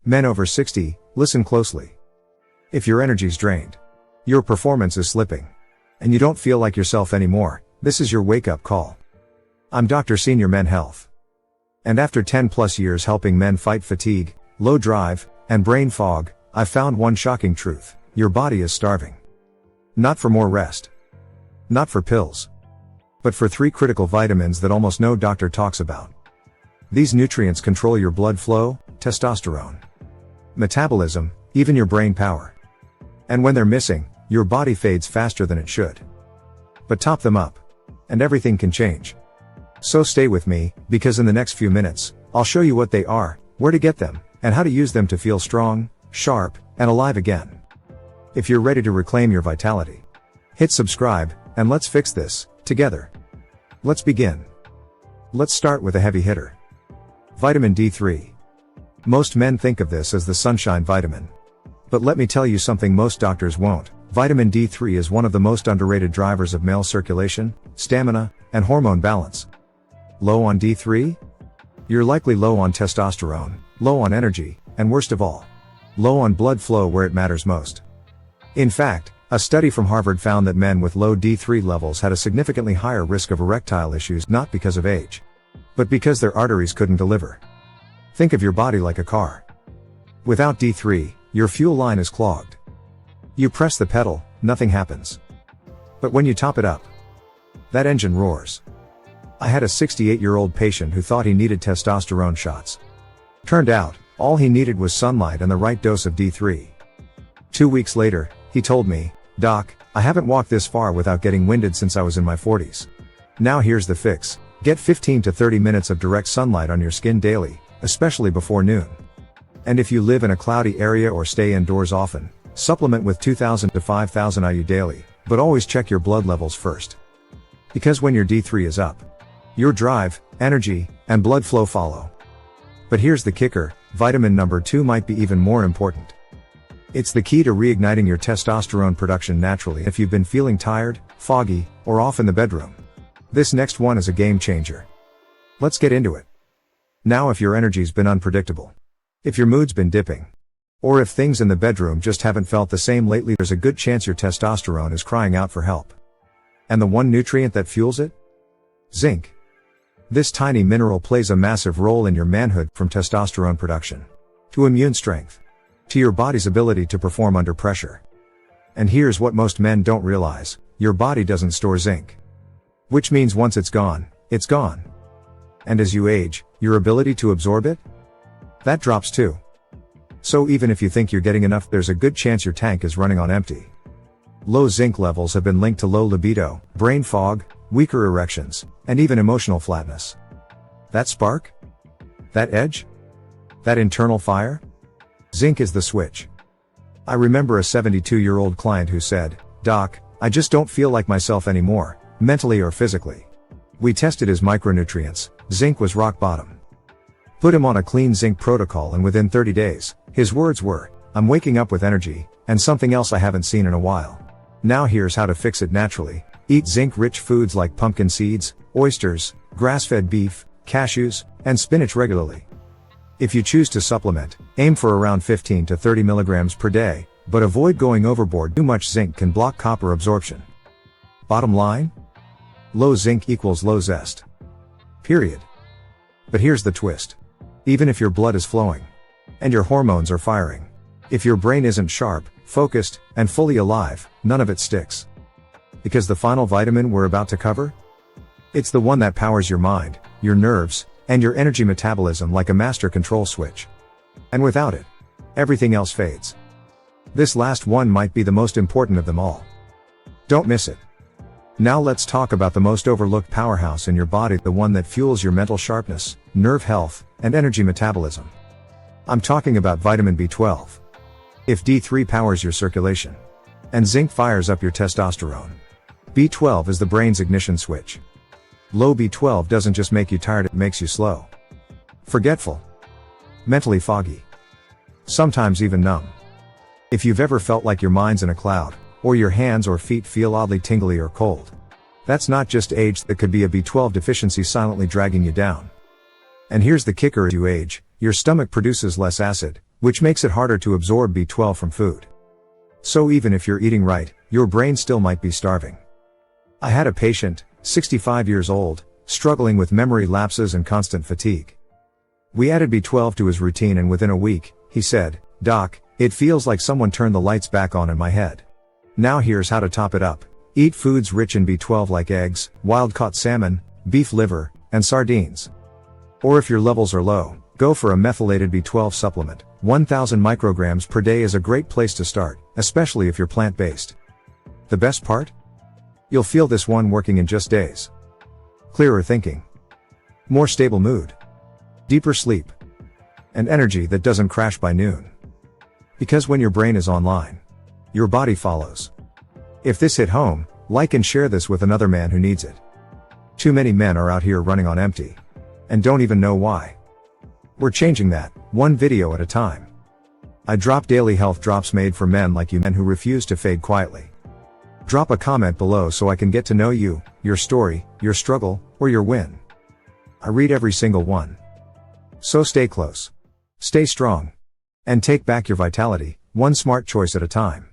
Men over 60, listen closely. If your energy's drained, your performance is slipping, and you don't feel like yourself anymore, this is your wake-up call. I'm Dr. Senior Men Health. And after 10 plus years helping men fight fatigue, low drive, and brain fog, I've found one shocking truth: your body is starving. Not for more rest. Not for pills. But for 3 critical vitamins that almost no doctor talks about. These nutrients control your blood flow, testosterone, metabolism, even your brain power. And when they're missing, your body fades faster than it should. But top them up, and everything can change. So stay with me, because in the next few minutes, I'll show you what they are, where to get them, and how to use them to feel strong, sharp, and alive again. If you're ready to reclaim your vitality, hit subscribe, and let's fix this, together. Let's begin. Let's start with a heavy hitter. Vitamin D3. Most men think of this as the sunshine vitamin. But let me tell you something most doctors won't. Vitamin D3 is one of the most underrated drivers of male circulation, stamina, and hormone balance. Low on D3? You're likely low on testosterone, low on energy, and worst of all, low on blood flow where it matters most. In fact, a study from Harvard found that men with low D3 levels had a significantly higher risk of erectile issues, not because of age, but because their arteries couldn't deliver. Think of your body like a car. Without D3, your fuel line is clogged. You press the pedal, nothing happens. But when you top it up, that engine roars. I had a 68-year-old patient who thought he needed testosterone shots. Turned out, all he needed was sunlight and the right dose of D3. 2 weeks later, he told me, "Doc, I haven't walked this far without getting winded since I was in my 40s. Now here's the fix. Get 15 to 30 minutes of direct sunlight on your skin daily, especially before noon. And if you live in a cloudy area or stay indoors often, supplement with 2,000 to 5,000 IU daily, but always check your blood levels first. Because when your D3 is up, your drive, energy, and blood flow follow." But here's the kicker: vitamin number 2 might be even more important. It's the key to reigniting your testosterone production naturally if you've been feeling tired, foggy, or off in the bedroom. This next one is a game changer. Let's get into it. Now, if your energy's been unpredictable, if your mood's been dipping, or if things in the bedroom just haven't felt the same lately, there's a good chance your testosterone is crying out for help. And the one nutrient that fuels it? Zinc. This tiny mineral plays a massive role in your manhood, from testosterone production, to immune strength, to your body's ability to perform under pressure. And here's what most men don't realize: your body doesn't store zinc. Which means once it's gone, it's gone. And as you age, your ability to absorb it? That drops too. So even if you think you're getting enough, there's a good chance your tank is running on empty. Low zinc levels have been linked to low libido, brain fog, weaker erections, and even emotional flatness. That spark? That edge? That internal fire? Zinc is the switch. I remember a 72-year-old client who said, "Doc, I just don't feel like myself anymore, mentally or physically." We tested his micronutrients. Zinc was rock bottom. Put him on a clean zinc protocol, and within 30 days, his words were, "I'm waking up with energy, and something else I haven't seen in a while." Now here's how to fix it naturally. Eat zinc-rich foods like pumpkin seeds, oysters, grass-fed beef, cashews, and spinach regularly. If you choose to supplement, aim for around 15 to 30 milligrams per day, but avoid going overboard. Too much zinc can block copper absorption. Bottom line? Low zinc equals low zest. Period. But here's the twist. Even if your blood is flowing, and your hormones are firing, if your brain isn't sharp, focused, and fully alive, none of it sticks. Because the final vitamin we're about to cover? It's the one that powers your mind, your nerves, and your energy metabolism like a master control switch. And without it, everything else fades. This last one might be the most important of them all. Don't miss it. Now let's talk about the most overlooked powerhouse in your body, the one that fuels your mental sharpness, nerve health, and energy metabolism. I'm talking about vitamin B12. If D3 powers your circulation, and zinc fires up your testosterone, B12 is the brain's ignition switch. Low B12 doesn't just make you tired, it makes you slow, forgetful, mentally foggy, sometimes even numb. If you've ever felt like your mind's in a cloud, or your hands or feet feel oddly tingly or cold, that's not just age, that could be a B12 deficiency silently dragging you down. And here's the kicker: as you age, your stomach produces less acid, which makes it harder to absorb B12 from food. So even if you're eating right, your brain still might be starving. I had a patient, 65 years old, struggling with memory lapses and constant fatigue. We added B12 to his routine, and within a week, he said, "Doc, it feels like someone turned the lights back on in my head. Now here's how to top it up. Eat foods rich in B12 like eggs, wild-caught salmon, beef liver, and sardines. Or if your levels are low, go for a methylated B12 supplement. 1000 micrograms per day is a great place to start, especially if you're plant-based." The best part? You'll feel this one working in just days. Clearer thinking. More stable mood. Deeper sleep. And energy that doesn't crash by noon. Because when your brain is online, your body follows. If this hit home, like and share this with another man who needs it. Too many men are out here running on empty. And don't even know why. We're changing that, one video at a time. I drop daily health drops made for men like you, men who refuse to fade quietly. Drop a comment below so I can get to know you, your story, your struggle, or your win. I read every single one. So stay close. Stay strong. And take back your vitality, one smart choice at a time.